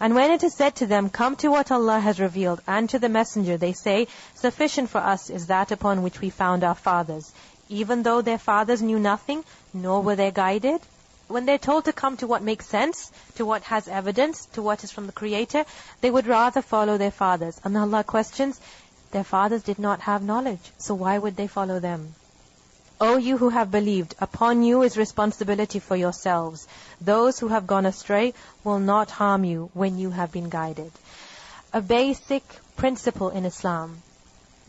And when it is said to them, come to what Allah has revealed, and to the messenger, they say, sufficient for us is that upon which we found our fathers, even though their fathers knew nothing, nor were they guided. When they're told to come to what makes sense, to what has evidence, to what is from the Creator, they would rather follow their fathers. And Allah questions, their fathers did not have knowledge, so why would they follow them? O you who have believed, upon you is responsibility for yourselves. Those who have gone astray will not harm you when you have been guided. A basic principle in Islam,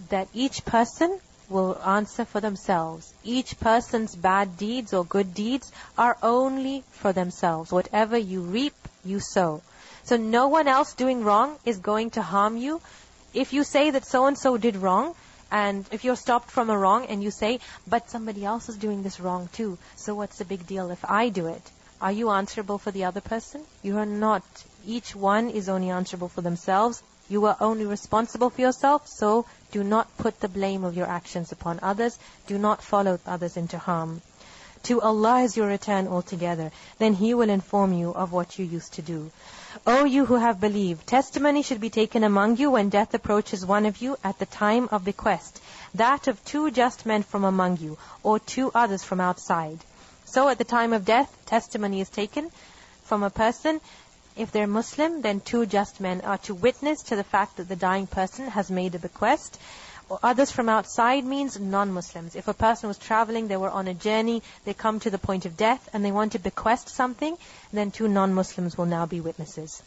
that each person will answer for themselves. Each person's bad deeds or good deeds are only for themselves. Whatever you reap, you sow. So no one else doing wrong is going to harm you. If you say that so-and-so did wrong, and if you're stopped from a wrong and you say, but somebody else is doing this wrong too, so what's the big deal if I do it? Are you answerable for the other person? You are not. Each one is only answerable for themselves. You are only responsible for yourself, so do not put the blame of your actions upon others. Do not follow others into harm. To Allah is your return altogether. Then He will inform you of what you used to do. O you who have believed, testimony should be taken among you when death approaches one of you at the time of bequest, that of 2 just men from among you, or 2 others from outside. So at the time of death, testimony is taken from a person. If they're Muslim, then 2 just men are to witness to the fact that the dying person has made a bequest. Or others from outside means non-Muslims. If a person was traveling, they were on a journey, they come to the point of death and they want to bequest something, then 2 non-Muslims will now be witnesses.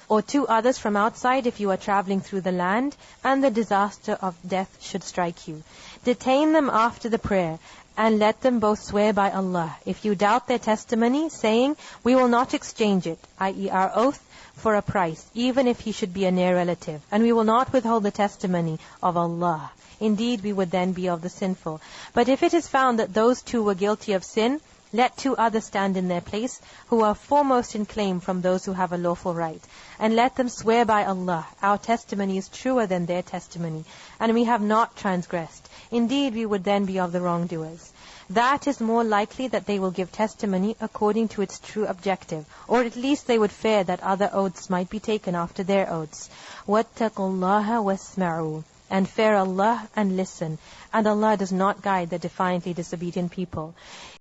Or 2 others from outside if you are traveling through the land and the disaster of death should strike you. Detain them after the prayer and let them both swear by Allah. If you doubt their testimony, saying, we will not exchange it, i.e. our oath, for a price, even if he should be a near relative. And we will not withhold the testimony of Allah. Indeed, we would then be of the sinful. But if it is found that those 2 were guilty of sin, let 2 others stand in their place, who are foremost in claim from those who have a lawful right. And let them swear by Allah, our testimony is truer than their testimony, and we have not transgressed. Indeed, we would then be of the wrongdoers. That is more likely that they will give testimony according to its true objective, or at least they would fear that other oaths might be taken after their oaths. وَاتَّقُوا اللَّهَ وَاسْمَعُوا. And fear Allah and listen. And Allah does not guide the defiantly disobedient people.